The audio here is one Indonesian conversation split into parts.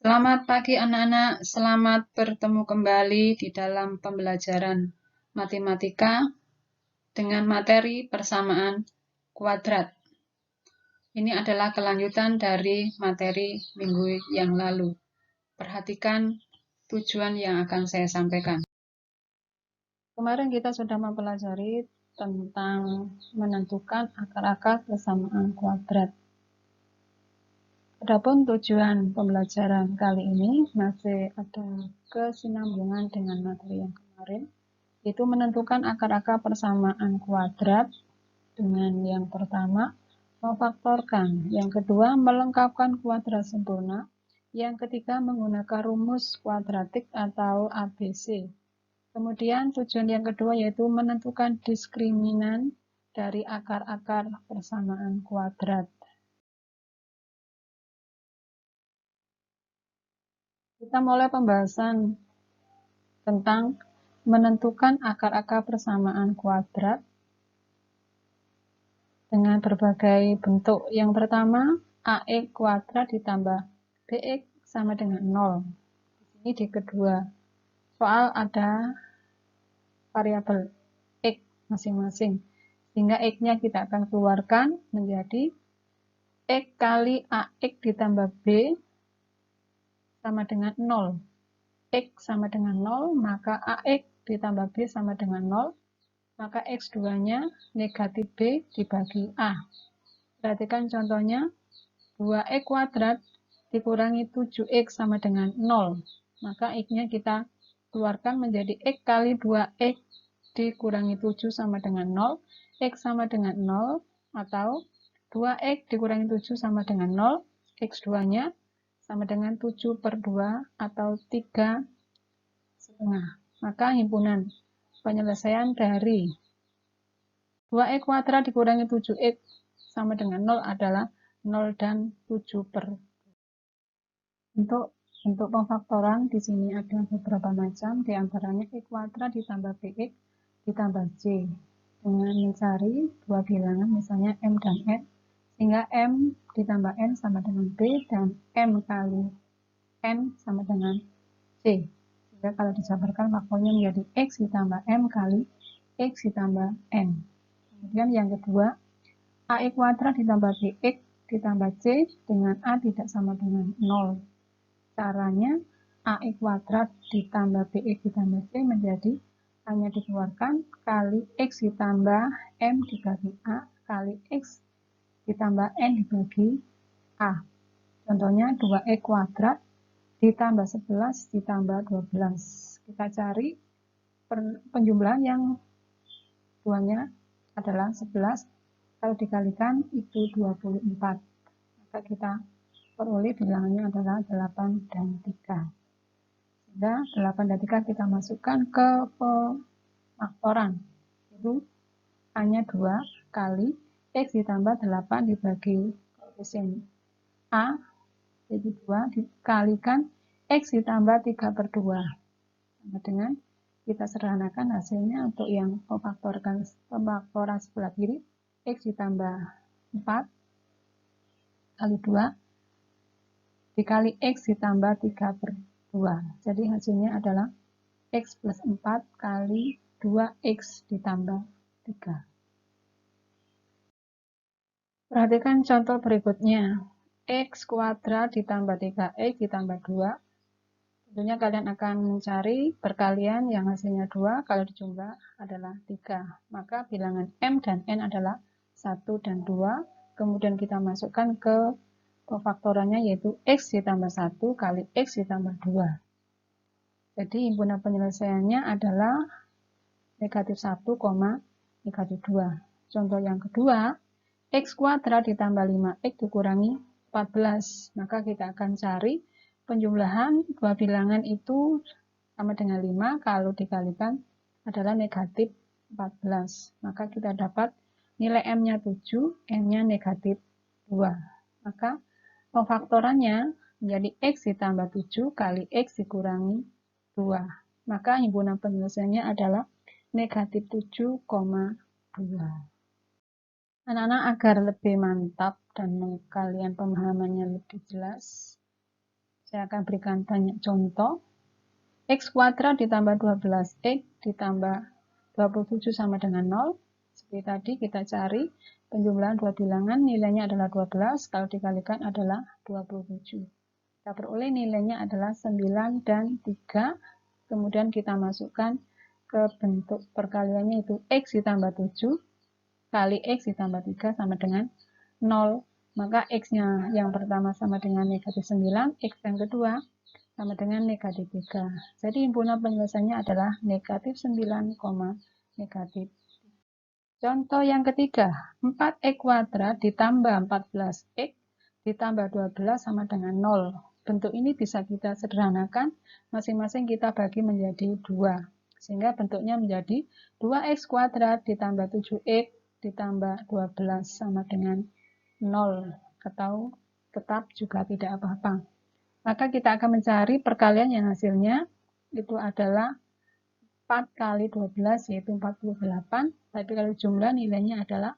Selamat pagi anak-anak, selamat bertemu kembali di dalam pembelajaran matematika dengan materi persamaan kuadrat. Ini adalah kelanjutan dari materi minggu yang lalu. Perhatikan tujuan yang akan saya sampaikan. Kemarin kita sudah mempelajari tentang menentukan akar-akar persamaan kuadrat. Adapun tujuan pembelajaran kali ini masih ada kesinambungan dengan materi yang kemarin, yaitu menentukan akar-akar persamaan kuadrat dengan yang pertama memfaktorkan, yang kedua melengkapkan kuadrat sempurna, yang ketiga menggunakan rumus kuadratik atau ABC. Kemudian tujuan yang kedua yaitu menentukan diskriminan dari akar-akar persamaan kuadrat. Kita mulai pembahasan tentang menentukan akar-akar persamaan kuadrat dengan berbagai bentuk. Yang pertama, AX kuadrat ditambah BX sama dengan 0. Ini di kedua soal ada variabel X masing-masing. Sehingga X-nya kita akan keluarkan menjadi X kali AX ditambah B sama dengan 0. X sama dengan 0, maka AX ditambah B sama dengan 0, maka X2-nya negatif B dibagi A. Perhatikan contohnya, 2X kuadrat dikurangi 7X sama dengan 0, maka X-nya kita keluarkan menjadi X kali 2X dikurangi 7 sama dengan 0, X sama dengan 0, atau 2X dikurangi 7 sama dengan 0, X2-nya sama dengan 7 per 2 atau 3,5. Maka himpunan penyelesaian dari 2X kuadrat dikurangi 7X sama dengan 0 adalah 0 dan 7 per 2. Untuk pemfaktoran di sini ada beberapa macam, diantaranya X kuadrat ditambah BX ditambah C dengan mencari dua bilangan misalnya M dan N, sehingga M ditambah N sama dengan B dan M kali N sama dengan C. Sehingga kalau dijabarkan faktornya menjadi X ditambah M kali X ditambah N. Kemudian yang kedua, AX kuadrat ditambah BX ditambah C dengan A tidak sama dengan 0. Caranya, AX kuadrat ditambah BX ditambah C menjadi hanya dikeluarkan kali X ditambah M dibagi A kali X ditambah N dibagi A. Contohnya 2X kuadrat ditambah 11 ditambah 12. Kita cari penjumlahan yang duanya adalah 11, kalau dikalikan itu 24. Maka kita peroleh bilangannya adalah 8 dan 3. Sehingga 8 dan 3 kita masukkan ke pemfaktoran. Itu hanya 2 kali X ditambah 8 dibagi koefisien A, jadi 2 dikalikan X ditambah 3 per 2. Sama dengan kita sederhanakan hasilnya untuk yang pemfaktoran sebelah kiri, X ditambah 4 kali 2 dikali X ditambah 3 per 2. Jadi hasilnya adalah X plus 4 kali 2X ditambah 3. Perhatikan contoh berikutnya. X kuadrat ditambah 3X ditambah 2. Tentunya kalian akan mencari perkalian yang hasilnya 2, kalau dijumlah adalah 3. Maka bilangan M dan N adalah 1 dan 2. Kemudian kita masukkan ke pemfaktorannya yaitu X ditambah 1 kali X ditambah 2. Jadi himpunan penyelesaiannya adalah negatif 1, negatif 2. Contoh yang kedua, X kuadrat ditambah 5X dikurangi 14. Maka kita akan cari penjumlahan dua bilangan itu sama dengan 5, kalau dikalikan adalah negatif 14. Maka kita dapat nilai M-nya 7, N-nya negatif 2. Maka pemfaktorannya menjadi X ditambah 7 kali X dikurangi 2. Maka himpunan penyelesaiannya adalah negatif 7,2. Anak-anak, agar lebih mantap dan kalian pemahamannya lebih jelas, Saya akan berikan banyak contoh. X kuadrat ditambah 12X ditambah 27 sama dengan 0. Seperti tadi kita cari penjumlahan dua bilangan, nilainya adalah 12, kalau dikalikan adalah 27. Kita peroleh nilainya adalah 9 dan 3. Kemudian kita masukkan ke bentuk perkaliannya, itu X ditambah 7 kali X ditambah 3 sama dengan 0. Maka X-nya yang pertama sama dengan negatif 9, X yang kedua sama dengan negatif 3. Jadi himpunan penyelesaiannya adalah negatif 9, negatif. Contoh yang ketiga, 4X kuadrat ditambah 14X ditambah 12 sama dengan 0. Bentuk ini bisa kita sederhanakan, masing-masing kita bagi menjadi 2. Sehingga bentuknya menjadi 2X kuadrat ditambah 7X ditambah 12 sama dengan 0. Atau tetap juga tidak apa-apa. Maka kita akan mencari perkalian yang hasilnya itu adalah 4 kali 12 yaitu 48. Tapi kalau jumlah nilainya adalah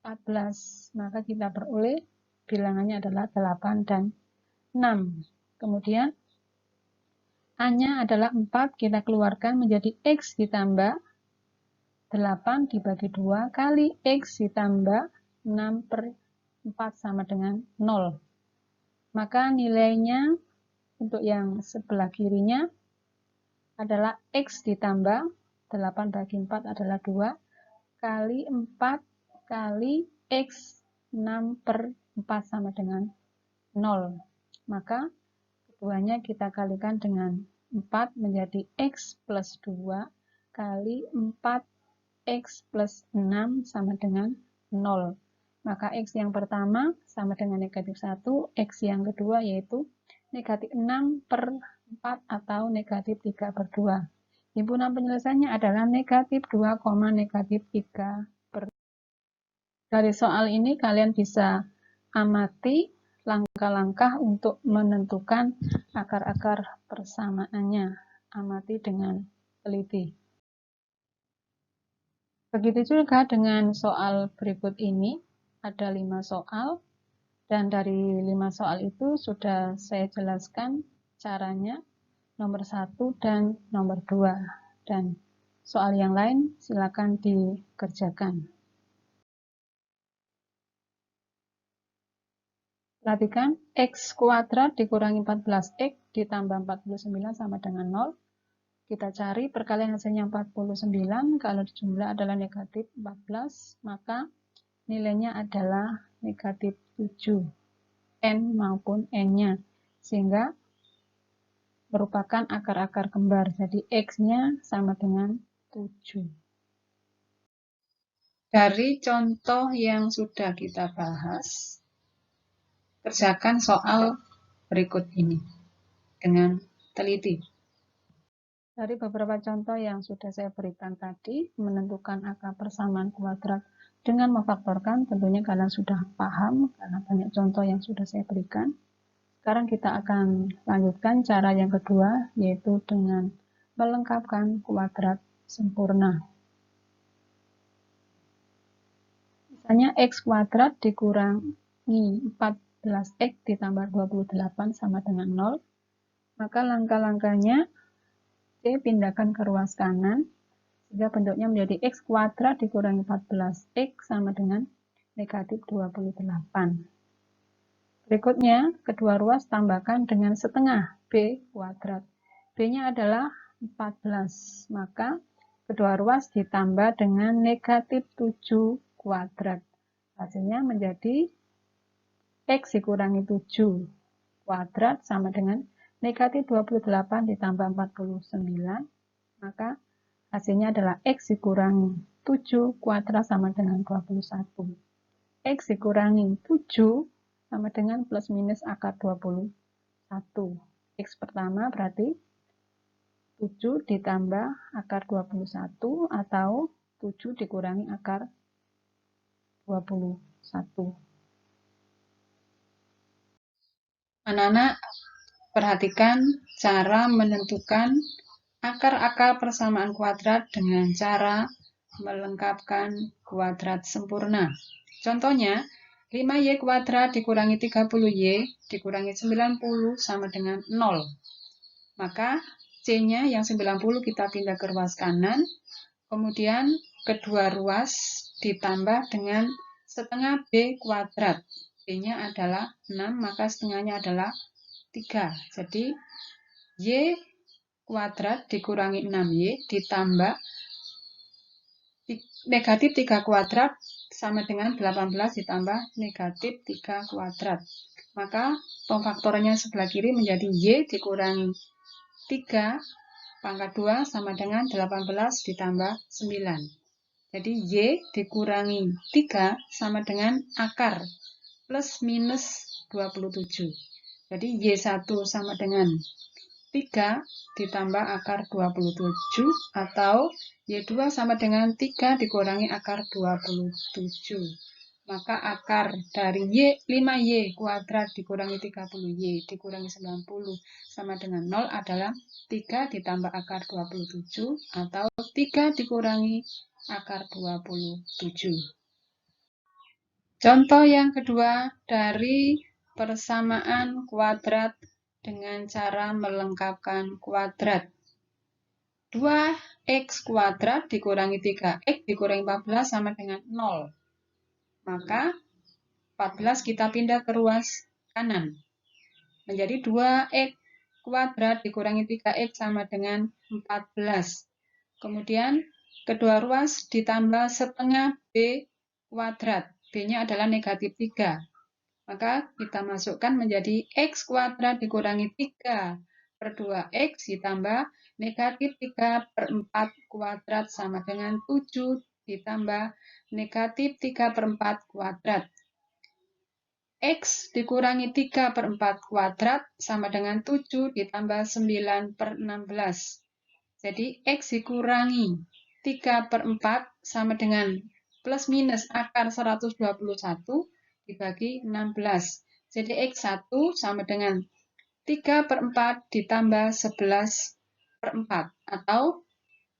14. Maka kita peroleh bilangannya adalah 8 dan 6. Kemudian A-nya adalah 4, kita keluarkan menjadi X ditambah 8 dibagi 2 kali X ditambah 6 per 4 sama dengan 0. Maka nilainya untuk yang sebelah kirinya adalah X ditambah 8 bagi 4 adalah 2 kali 4 kali X 6 per 4 sama dengan 0. Maka keduanya kita kalikan dengan 4 menjadi X plus 2 kali 4X plus 6 sama dengan 0. Maka X yang pertama sama dengan negatif 1, X yang kedua yaitu negatif 6 per 4 atau negatif 3 per 2. Himpunan penyelesaiannya adalah negatif 2, negatif 3 per 2. Dari soal ini kalian bisa amati langkah-langkah untuk menentukan akar-akar persamaannya. Amati dengan teliti. Begitu juga dengan soal berikut ini. Ada 5 soal. Dan dari 5 soal itu sudah saya jelaskan caranya nomor 1 dan nomor 2. Dan soal yang lain silakan dikerjakan. Perhatikan, X kuadrat dikurangi 14X ditambah 49 sama dengan 0. Kita cari perkalian hasilnya 49, kalau dijumlah adalah negatif 14, maka nilainya adalah negatif 7. N maupun N-nya. Sehingga merupakan akar-akar kembar. Jadi X-nya sama dengan 7. Dari contoh yang sudah kita bahas, kerjakan soal berikut ini dengan teliti. Dari beberapa contoh yang sudah saya berikan tadi, menentukan akar persamaan kuadrat dengan memfaktorkan, tentunya kalian sudah paham karena banyak contoh yang sudah saya berikan. Sekarang kita akan lanjutkan cara yang kedua, yaitu dengan melengkapkan kuadrat sempurna. Misalnya X kuadrat dikurangi 14X ditambah 28 sama dengan 0. Maka langkah-langkahnya C pindahkan ke ruas kanan, sehingga bentuknya menjadi X kuadrat dikurangi 14X sama dengan negatif 28. Berikutnya, kedua ruas tambahkan dengan setengah B kuadrat. B-nya adalah 14, maka kedua ruas ditambah dengan negatif 7 kuadrat. Hasilnya menjadi X dikurangi 7 kuadrat sama dengan negatif 28 ditambah 49, maka hasilnya adalah X dikurangi 7 kuadrat sama dengan 21. X dikurangi 7 sama dengan plus minus akar 21. X pertama berarti 7 ditambah akar 21 atau 7 dikurangi akar 21. Anak-anak, perhatikan cara menentukan akar-akar persamaan kuadrat dengan cara melengkapkan kuadrat sempurna. Contohnya, 5y kuadrat dikurangi 30y dikurangi 90 sama dengan 0. Maka C-nya yang 90 kita pindah ke ruas kanan. Kemudian kedua ruas ditambah dengan setengah B kuadrat. B-nya adalah 6, maka setengahnya adalah 3. Jadi Y kuadrat dikurangi 6Y ditambah negatif 3 kuadrat sama dengan 18 ditambah negatif 3 kuadrat. Maka pemfaktorannya sebelah kiri menjadi Y dikurangi 3 pangkat 2 sama dengan 18 ditambah 9. Jadi Y dikurangi 3 sama dengan akar plus minus 27. Jadi Y1 sama dengan 3 ditambah akar 27 atau Y2 sama dengan 3 dikurangi akar 27. Maka akar dari 5Y kuadrat dikurangi 30Y dikurangi 90 sama dengan 0 adalah 3 ditambah akar 27 atau 3 dikurangi akar 27. Contoh yang kedua dari persamaan kuadrat dengan cara melengkapkan kuadrat. 2x kuadrat dikurangi 3x dikurangi 14 sama dengan 0. Maka 14 kita pindah ke ruas kanan. Menjadi 2x kuadrat dikurangi 3x sama dengan 14. Kemudian kedua ruas ditambah setengah B kuadrat. B-nya adalah negatif 3. Maka kita masukkan menjadi x kuadrat dikurangi 3 per 2x ditambah negatif 3 per 4 kuadrat sama dengan 7 ditambah negatif 3 per 4 kuadrat. X dikurangi 3 per 4 kuadrat sama dengan 7 ditambah 9 per 16. Jadi X dikurangi 3 per 4 sama dengan plus minus akar 121 dibagi 16. Jadi X1 sama dengan 3 per 4 ditambah 11 per 4. Atau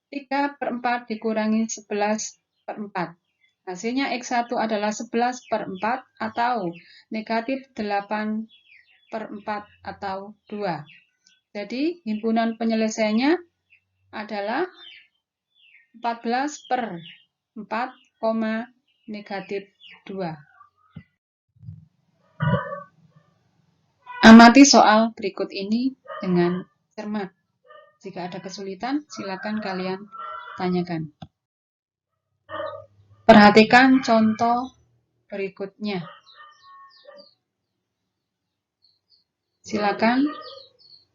3 per 4 dikurangi 11 per 4. Hasilnya X1 adalah 11 per 4 atau negatif 8 per 4 atau 2. Jadi himpunan penyelesaiannya adalah 14 per 4, negatif 2. Amati soal berikut ini dengan cermat. Jika ada kesulitan, silakan kalian tanyakan. Perhatikan contoh berikutnya. Silakan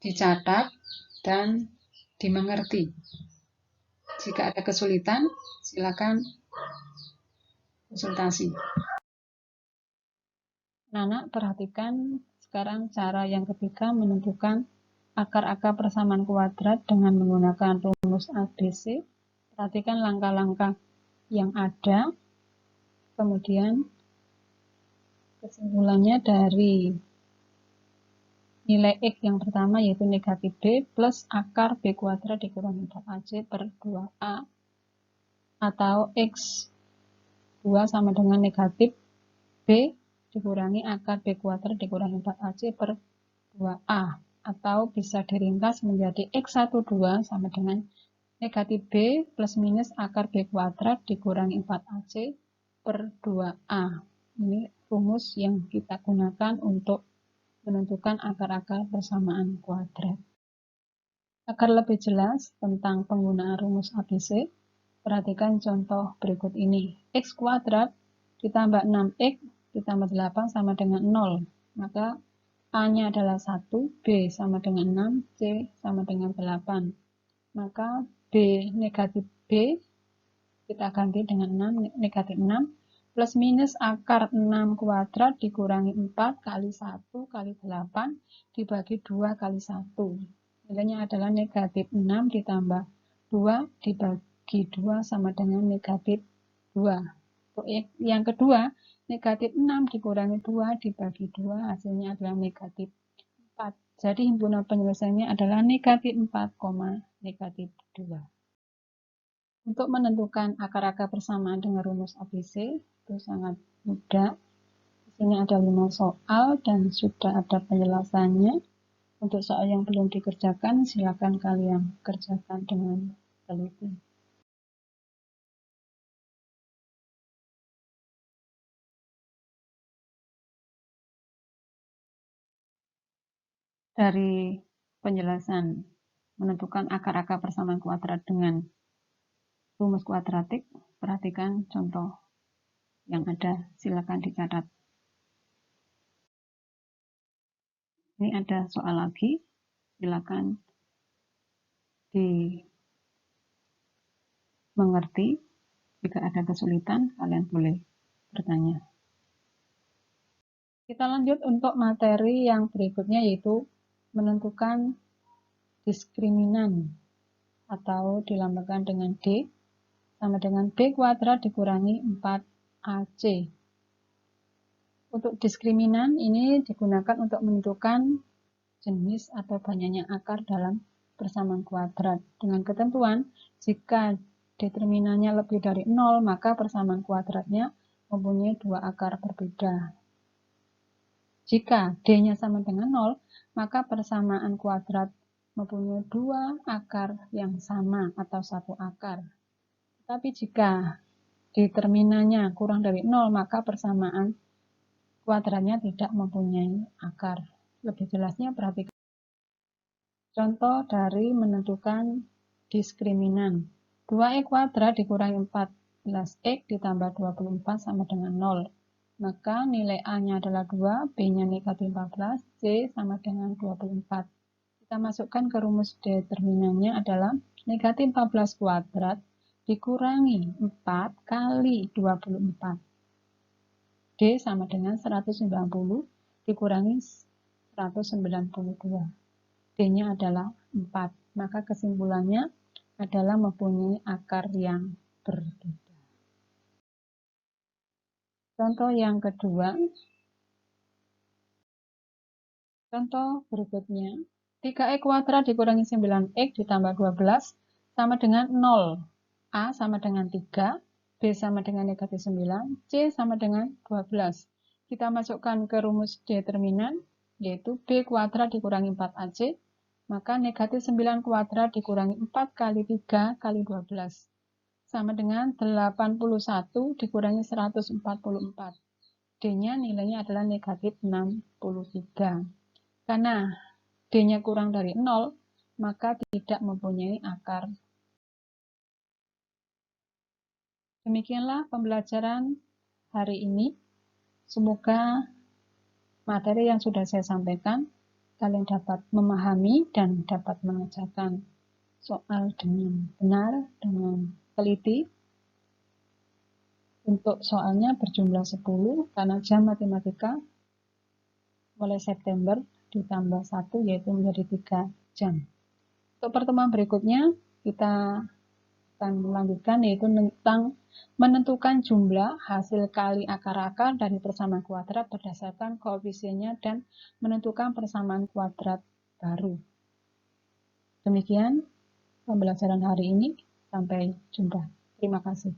dicatat dan dimengerti. Jika ada kesulitan, silakan konsultasi. Anak-anak, perhatikan sekarang cara yang ketiga menentukan akar-akar persamaan kuadrat dengan menggunakan rumus ABC. Perhatikan langkah-langkah yang ada, kemudian kesimpulannya dari nilai X yang pertama yaitu negatif B plus akar B kuadrat dikurangi 4AC per 2A atau X2 sama dengan negatif B dikurangi akar B kuadrat dikurangi 4AC per 2A atau bisa diringkas menjadi X12 sama dengan negatif B plus minus akar B kuadrat dikurangi 4AC per 2A. Ini rumus yang kita gunakan untuk menentukan akar-akar persamaan kuadrat. Agar lebih jelas tentang penggunaan rumus ABC, perhatikan contoh berikut ini. X kuadrat ditambah 6X ditambah 8 sama dengan 0. Maka A-nya adalah 1, B sama dengan 6, C sama dengan 8. Maka B negatif B kita ganti dengan 6, negatif 6. Plus minus akar 6 kuadrat dikurangi 4 kali 1 kali 8 dibagi 2 kali 1. Nilainya adalah negatif 6 ditambah 2 dibagi 2 sama dengan negatif 2. Untuk yang kedua, negatif 6 dikurangi 2 dibagi 2 hasilnya adalah negatif 4. Jadi himpunan penyelesaiannya adalah negatif 4, negatif 2. Untuk menentukan akar-akar persamaan dengan rumus ABC itu sangat mudah. Ini ada 5 soal dan sudah ada penjelasannya. Untuk soal yang belum dikerjakan, silakan kalian kerjakan dengan teliti. Dari penjelasan menentukan akar-akar persamaan kuadrat dengan rumus kuadratik, perhatikan contoh yang ada, silakan dicatat. Ini ada soal lagi, silakan dimengerti. Jika ada kesulitan, kalian boleh bertanya. Kita lanjut untuk materi yang berikutnya, yaitu menentukan diskriminan atau dilambangkan dengan D sama dengan B kuadrat dikurangi 4AC. Untuk diskriminan ini digunakan untuk menentukan jenis atau banyaknya akar dalam persamaan kuadrat. Dengan ketentuan, jika determinannya lebih dari 0, maka persamaan kuadratnya mempunyai 2 akar berbeda. Jika D-nya sama dengan 0, maka persamaan kuadrat mempunyai 2 akar yang sama atau 1 akar. Tapi jika determinannya kurang dari 0, maka persamaan kuadratnya tidak mempunyai akar. Lebih jelasnya perhatikan contoh dari menentukan diskriminan. 2x kuadrat dikurangi 14x ditambah 24 sama dengan 0. Maka nilai A-nya adalah 2, B-nya negatif 14, C sama dengan 24. Kita masukkan ke rumus determinannya adalah negatif 14 kuadrat dikurangi 4 kali 24. D sama dengan 190 dikurangi 192. D-nya adalah 4. Maka kesimpulannya adalah mempunyai akar yang berbeda. Contoh yang kedua. Contoh berikutnya. 3x kuadrat dikurangi 9x ditambah 12 sama dengan 0. A sama dengan 3, B sama dengan negatif 9, C sama dengan 12. Kita masukkan ke rumus determinan, yaitu B kuadrat dikurangi 4AC, maka negatif 9 kuadrat dikurangi 4 kali 3 kali 12. Sama dengan 81 dikurangi 144. D-nya nilainya adalah negatif 63. Karena D-nya kurang dari 0, maka tidak mempunyai akar. Demikianlah pembelajaran hari ini. Semoga materi yang sudah saya sampaikan kalian dapat memahami dan dapat mengerjakan soal dengan benar, dengan teliti. Untuk soalnya berjumlah 10 karena jam matematika mulai September ditambah 1 yaitu menjadi 3 jam. Untuk pertemuan berikutnya kita akan melanjutkan yaitu tentang menentukan jumlah hasil kali akar-akar dari persamaan kuadrat berdasarkan koefisiennya dan menentukan persamaan kuadrat baru. Demikian pembelajaran hari ini. Sampai jumpa. Terima kasih.